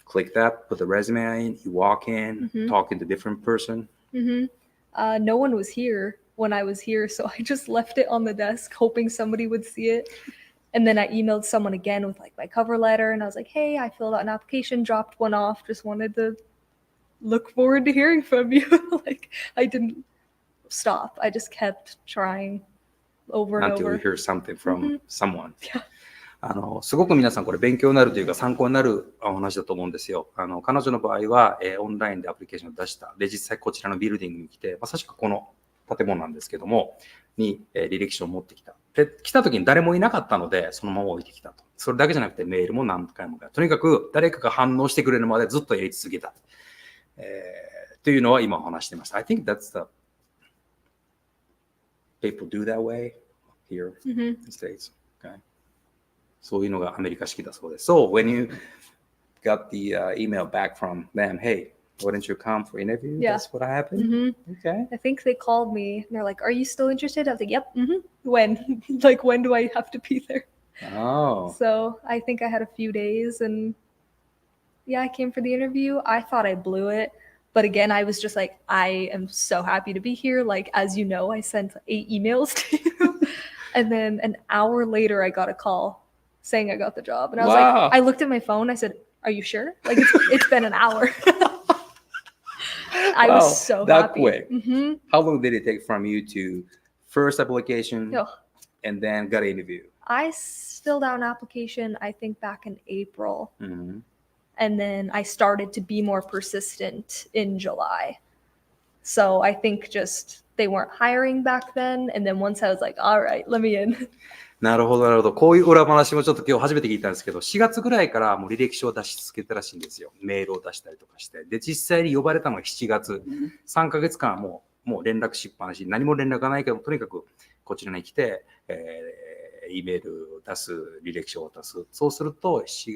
click that, put the resume in, you walk in, talking to different person. No one was here when I was here, so I just left it on the desk, hoping somebody would see it. And then I emailed someone again with like my cover letter, and I was like, hey, I filled out an application, dropped one off, just wanted to look forward to hearing from you. Like, I didn't stop. I just kept trying over and Until over. you hear something from someone. すごく皆さんこれ勉強になるというか参考になるお話だと思うんですよ。彼女の場合は、オンラインでアプリケーションを出した。で、実際こちらのビルディングに来て、まさしくこの建物なんですけども、に、履歴書を持ってきた。で、来た時に誰もいなかったので、そのまま置いてきたと。それだけじゃなくてメールも何回も。とにかく誰かが反応してくれるまでずっとやり続けた。というのは今お話していました。I think that's the people do that way here in the States. Okay. そういうのがアメリカ式だそうです。So when you got the email back from them, hey, why didn't you come for interview? Yeah. That's what happened. Okay. I think they called me and they're like, are you still interested? I was like, yep. When? Like, when do I have to be there? Oh. So I think I had a few days and yeah, I came for the interview. I thought I blew it. But again, I was just like, I am so happy to be here. Like, as you know, I sent 8 emails to you. And then an hour later, I got a call saying I got the job. And I was like, I looked at my phone. I said, are you sure? Like, it's been an hour. I was so that happy. Quick. How long did it take from you to first application and then got an interview? I filled out an application, I think, back in April. And then I started to be more persistent in July. So I think just they weren't hiring back then. And then once I was like, all right, let me in. なるほど、なるほど。こういう裏話もちょっと今日初めて聞いたんですけど、4月ぐらいからもう履歴書を出し続けたらしいんですよ。メールを出したりとかして。で、実際に呼ばれたのが7月。3ヶ月間はもう連絡しっぱなし。何も連絡がないけど、とにかくこちらに来て、E メールを出す、履歴書を出す。そうすると、7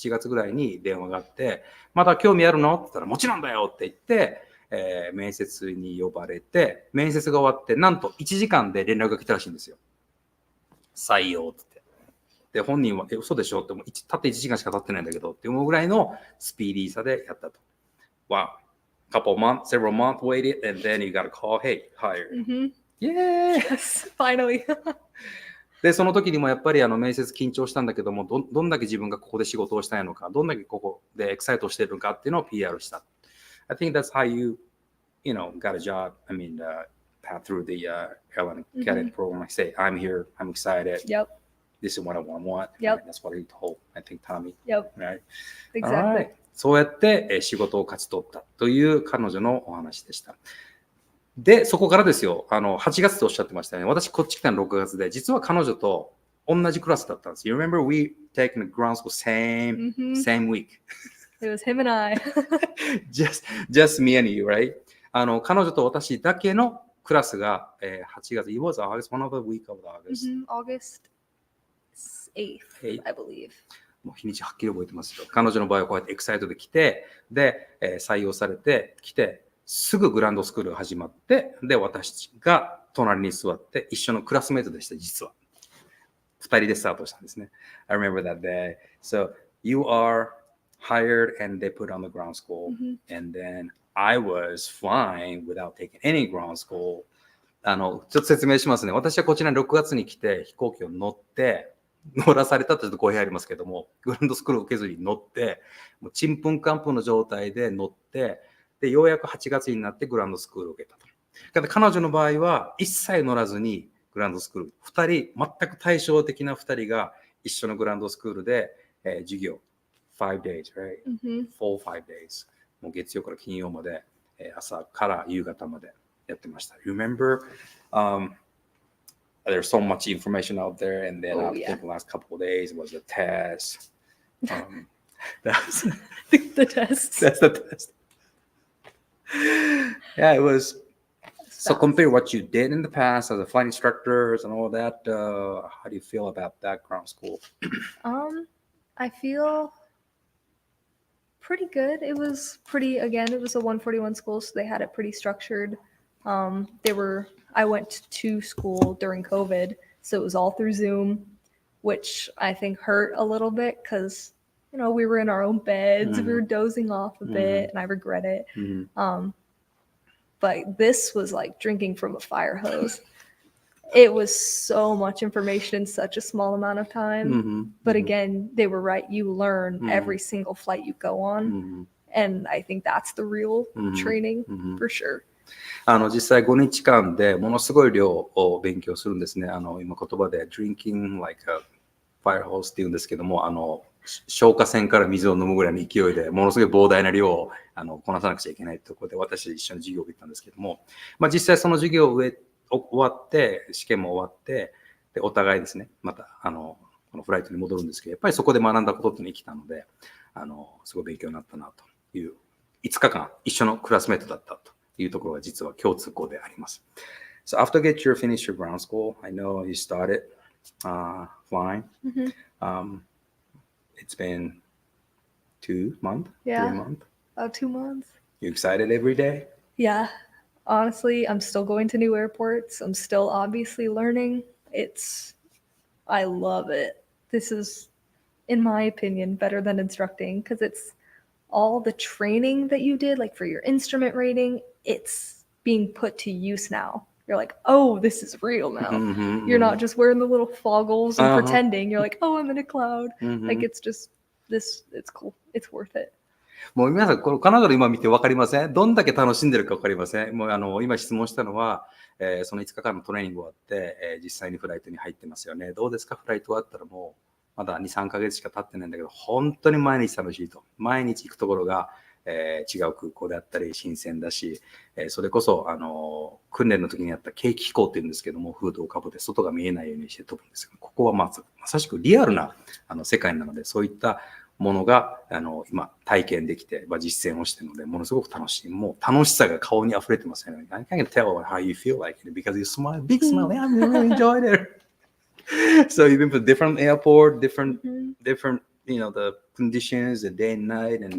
月ぐらいに電話があって、また興味あるのって言ったら、もちろんだよって言って、面接に呼ばれて、面接が終わって、なんと1時間で連絡が来たらしいんですよ。採用って。で、本人は、嘘でしょって、たった1時間しか経ってないんだけどって思うぐらいのスピーディーさでやったと。Wow. Couple months, several months waited, and then you got a call, hey, hired. Yes, finally. で、その時にもやっぱり面接緊張したんだけども、どんだけ自分がここで仕事をしたいのか、どんだけここでエキサイトしてるのかっていうのを PR した。I think that's how you got a job. I mean, path through the airline cadet program. I say, I'm here, I'm excited. Yep. This is what I want. Yep. That's what he told, I think, Tommy. Yep. Right? Exactly. Alright. そうやって仕事を勝ち取ったという彼女のお話でした。で、そこからですよ。8月とおっしゃってましたね。私、こっち来たの6月で、実は彼女と同じクラスだったんです。You remember we taking the ground school same week. It was him and I. just me and you, right? 彼女と私だけのクラスが、8月。It was August, one of the week of August. August 8th, I believe. もう日にちはっきり覚えてますよ。彼女の場合はこうやってエキサイトで来て、で、採用されて来て、すぐグランドスクールが始まって、で、私が隣に座って、一緒のクラスメイトでした、実は。2人でスタートしたんですね。I remember that day. So, you are hired and they put on the ground school. And then I was flying without taking any ground school. ちょっと説明しますね。私はこちらに6月に来て飛行機を乗らされたとちょっと語弊ありますけども、グランドスクールを受けずに乗って、もうちんぷんかんぷんの状態で乗って、で、ようやく8月になってグランドスクールを受けたと。ただ彼女の場合は一切乗らずにグランドスクール、2人、全く対照的な2人が一緒のグランドスクールで、授業、5 days, right? Full 5 days. もう月曜から金曜まで、朝から夕方までやってました。Remember, there's so much information out there, and then I think the last couple of days was a test. That's The test. That's the test. Yeah, it was. So compare what you did in the past as a flight instructors and all that. How do you feel about that ground school? I feel pretty good. It was a 141 school, so they had it pretty structured. I went to school during COVID, so it was all through Zoom, which I think hurt a little bit because, we were in our own beds, we were dozing off a bit, and I regret it. But this was like drinking from a fire hose. It was so much information in such a small amount of time. But again, they were right. You learn every single flight you go on. And I think that's the real training for sure. 実際5日間でものすごい量を勉強するんですね。今言葉で drinking like a fire hose って言うんですけども、消火栓から水を飲むぐらいの勢いでものすごい膨大な量をこなさなくちゃいけないということで私一緒に授業を受けたんですけども、実際その授業を終わって試験も終わってでお互いですねまたこのフライトに戻るんですけどやっぱりそこで学んだことって生きたのですごい勉強になったなという5日間一緒のクラスメートだったというところが実は共通項であります。So after you finish your ground school, I know you started flying. It's been 2 months? Yeah. 3 months? About 2 months. You excited every day? Yeah. Honestly, I'm still going to new airports. I'm still obviously learning. I love it. This is, in my opinion, better than instructing because it's all the training that you did, like for your instrument rating, it's being put to use now. You're like, oh, this is real now. You're not just wearing the little foggles and pretending. You're like, oh, I'm in a cloud. Like it's just it's cool. It's worth it. もう皆さん、このカナダの今見て分かりません？どんだけ楽しんでるか分かりません？もう今質問したのは、その5日間のトレーニング終わって、実際にフライトに入ってますよね。どうですか？フライト終わったらもうまだ2、3ヶ月しか経ってないんだけど、本当に毎日楽しいと。毎日行くところが、違う空港であったり新鮮だし、それこそ訓練の時にやった景気飛行っていうんですけども、フードをかぶって外が見えないようにして飛ぶんですけど、ここはまさしくリアルな世界なので、そういったものが今体験できて、実践をしているので、ものすごく楽しい。もう楽しさが顔に溢れてますよね。I can tell how you feel like it because you smile, big smile. I really enjoyed it. So you've been to different airport, different, the conditions, the day and night, and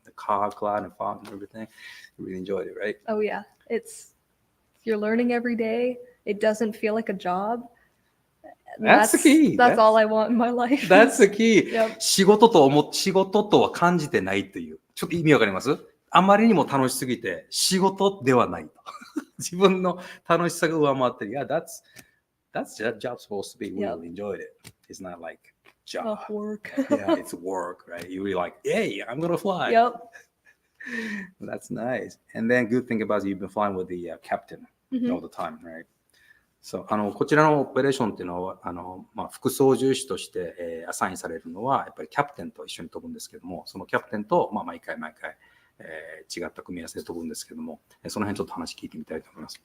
the cloud and fog and everything. You really enjoyed it, right? Oh yeah, you're learning every day. It doesn't feel like a job. That's the key. That's all I want in my life. That's the key. Yep. 仕事とは感じてないという。ちょっと意味わかります？あまりにも楽しすぎて仕事ではないと。自分の楽しさが上回ってる。Yeah, that's that job's supposed to be. We really enjoyed it. It's not like job. Work. Yeah, it's work, right? You really like, hey, I'm gonna fly. Yep. That's nice. And then good thing about it, you've been flying with the captain all the time, right? So, こちらのオペレーションっていうのは副操縦士として、アサインされるのはやっぱりキャプテンと一緒に飛ぶんですけども、そのキャプテンと、毎回、違った組み合わせで飛ぶんですけども、その辺ちょっと話聞いてみたいと思います。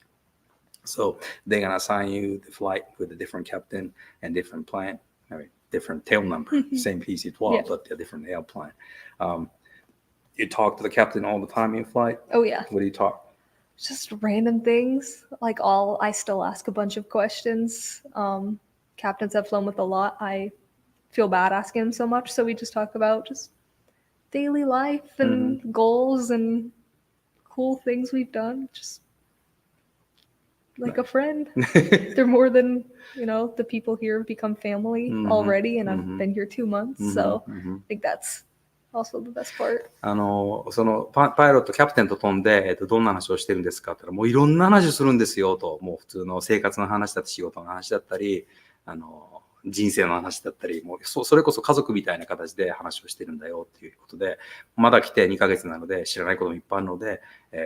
So, they're gonna assign you the flight with a different captain and different plane, different tail number, same PC-12, but a different airplane. You talk to the captain all the time in flight? Oh yeah. What do you talk? Just random things. I still ask a bunch of questions. Captains I've flown with a lot. I feel bad asking them so much, so we just talk about just daily life and goals and cool things we've done. Just like a friend. They're more than, the people here have become family already, and I've been here 2 months. So I think that's also the best part. そのパイロット、キャプテンと飛んで、どんな話をしてるんですかって言ったら、もういろんな話をするんですよと、もう普通の生活の話だったり、仕事の話だったり、人生の話だったり、もうそれこそ家族みたいな形で話をしてるんだよっていうことで、まだ来て2ヶ月なので知らないこともいっぱいあるので、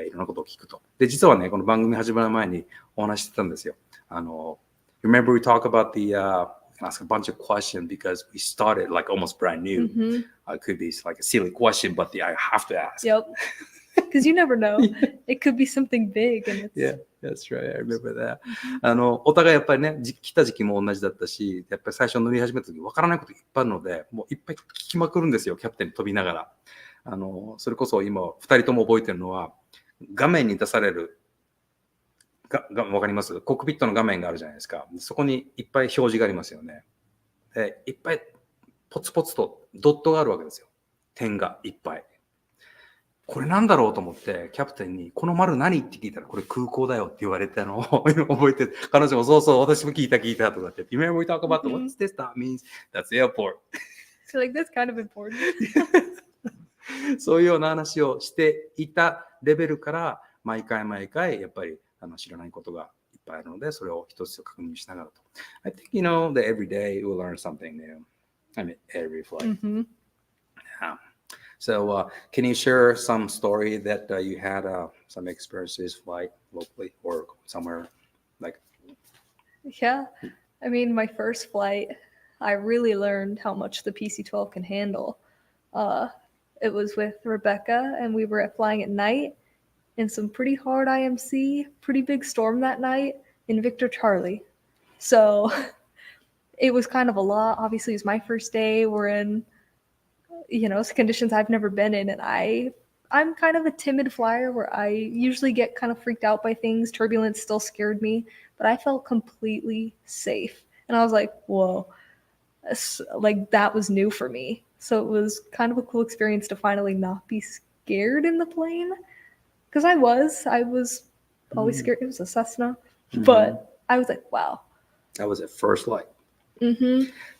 いろんなことを聞くと。で、実はね、この番組始まる前にお話ししてたんですよ。Remember we talk about ask a bunch of questions because we started like almost brand new. It could be like a silly question, but I have to ask. Yep. Because you never know. It could be something big. And Yeah, that's right. I remember that. お互いやっぱりね、来た時期も同じだったし、やっぱり最初乗り始めた時分からないこといっぱいあるので、もういっぱい聞きまくるんですよ、キャプテンに飛びながら。それこそ今、2人とも覚えてるのは、画面に出される、わかります？コックピットの画面があるじゃないですか。そこにいっぱい表示がありますよね。で、いっぱいポツポツとドットがあるわけですよ。点がいっぱい。これなんだろうと思って、キャプテンに、この丸何って聞いたら、これ空港だよって言われたのを覚えて、彼女もそうそう、私も聞いたとかって、Remember we talk about what's this? That means that's the airport. So like that's kind of important. そういうような話をしていたレベルから、毎回やっぱり知らないことがいっぱいあるので、それを一つ確認しながらと。I think you know that every day we'll learn something new. I mean, every flight. So, can you share some story that you had some experiences flight locally or somewhere like? Yeah. I mean, my first flight, I really learned how much the PC-12 can handle. It was with Rebecca, and we were flying at night in some pretty hard IMC, pretty big storm that night in Victor Charlie. So it was kind of a lot. Obviously, it was my first day. We're in conditions I've never been in, and I'm kind of a timid flyer where I usually get kind of freaked out by things. Turbulence still scared me, but I felt completely safe, and I was like, whoa, like that was new for me. So it was kind of a cool experience to finally not be scared in the plane, because I was always scared. It was a Cessna, but I was like, wow. That was at first flight.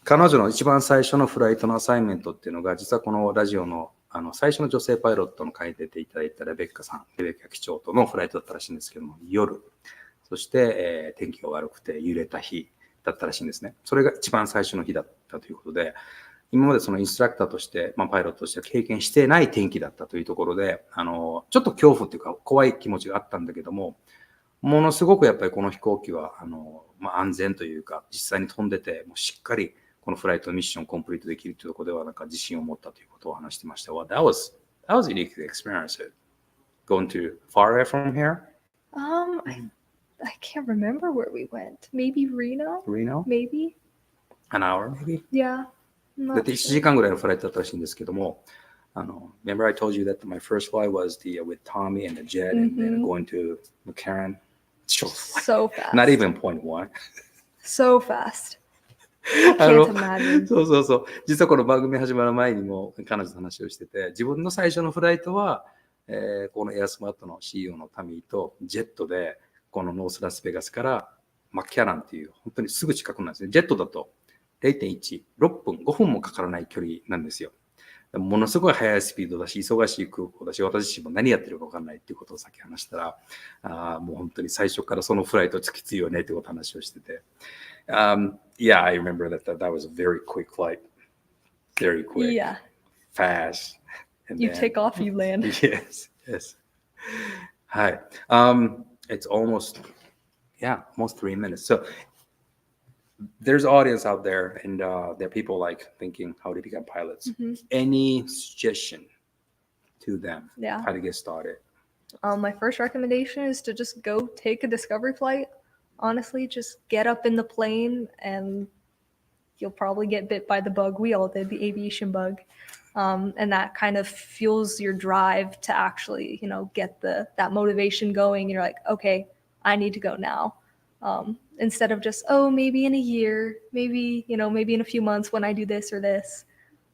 彼女の一番最初のフライトのアサイメントっていうのが、実はこのラジオの最初の女性パイロットの回に出ていただいたレベッカ機長とのフライトだったらしいんですけども、夜、そして、天気が悪くて揺れた日だったらしいんですね。それが一番最初の日だったということで、今までそのインストラクターとして、パイロットとして経験してない天気だったというところで、ちょっと恐怖っていうか怖い気持ちがあったんだけども、ものすごくやっぱりこの飛行機は安全というか、実際に飛んでて、もうしっかりこのフライトミッションコンプリートできるというところではなんか自信を持ったということを話してました。Well, that was a unique experience. Going to far away from here? I can't remember where we went. Maybe Reno? Maybe? An hour, maybe? Yeah. だって1時間ぐらいのフライトだったらしいんですけども、remember I told you that my first flight was with Tommy and the jet and then going to McCarran.So fast. Not even 0.1. So fast. I can't imagine. そう。実はこの番組始まる前にも彼女と話をしてて、自分の最初のフライトは、このAirSmartの CEO のタミーとジェットで、このノースラスベガスからマッキャランっていう本当にすぐ近くなんですね。ジェットだと 0.1、6分、5分もかからない距離なんですよ。ものすごい速いスピードだし、忙しい空港だし、私自身も何やってるか分かんないっていうことをさっき話したら、もう本当に最初からそのフライトきついよねってことを話をしてて。Yeah, I remember that was a very quick flight. Very quick. Yeah. Fast. And you take off, you land. Yes. はい。It's almost 3 minutes. So there's audience out there, and there are people like thinking how to become pilots. Any suggestion to them how to get started? My first recommendation is to just go take a discovery flight. Honestly, just get up in the plane and you'll probably get bit by the bug. We all did, the aviation bug. And that kind of fuels your drive to actually, get that motivation going. You're like, okay, I need to go now. Instead of just, maybe in a year, maybe in a few months when I do this or this.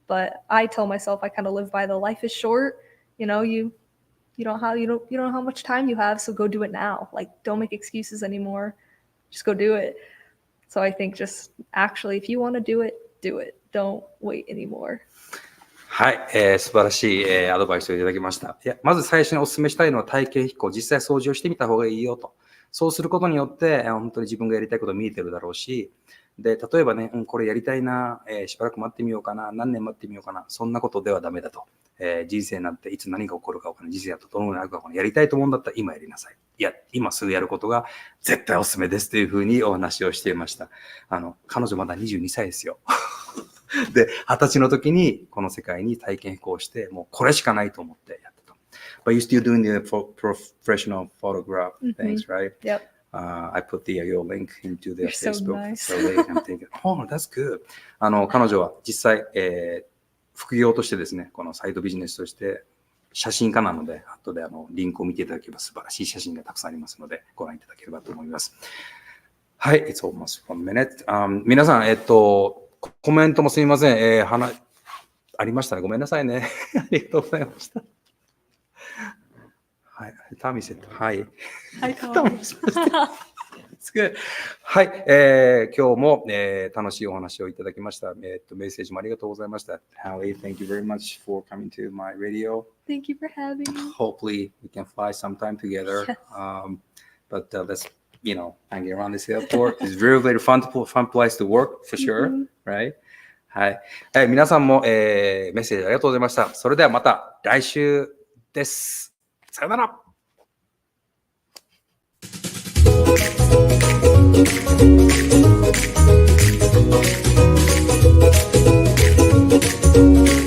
But I tell myself, I kind of live by the life is short. You don't know how much time you have, so go do it now. Like, don't make excuses anymore. Just go do it. So I think just actually, if you want to do it, do it. Don't wait anymore. はい、素晴らしい、アドバイスをいただきました。まず最初にお勧めしたいのは体験飛行、実際操縦をしてみた方がいいよと。そうすることによって、本当に自分がやりたいことが見えてるだろうし、で、例えばね、これやりたいな、しばらく待ってみようかな、何年待ってみようかな、そんなことではダメだと。人生なんていつ何が起こるか分からない。人生だとどのようになるか分からない。やりたいと思うんだったら今やりなさい。いや、今すぐやることが絶対おすすめですというふうにお話をしていました。彼女まだ22歳ですよ。で、20歳の時にこの世界に体験飛行して、もうこれしかないと思ってやってた。But you're still doing the professional photograph things, right? Yep. I put your link into their You're so Facebook. nice. So I'm thinking, oh, that's good. 彼女は実際、副業としてですね、このサイドビジネスとして写真家なので、後でリンクを見ていただければ素晴らしい写真がたくさんありますので、ご覧いただければと思います。はい、it's almost 1 minute. 皆さん、コメントもすみません。ありましたね。ごめんなさいね。ありがとうございました。はい。タミセット。はい。はい、タミセット。はい。今日も、楽しいお話をいただきました。メッセージもありがとうございました。Howie, thank you very much for coming to my radio. Thank you for having me. Hopefully, we can fly sometime together. Yes. But let's, hanging around this airport. It's very, very fun place to work, for sure. Right? はい。皆さんも、メッセージありがとうございました。それではまた来週です。さよなら。Thank you.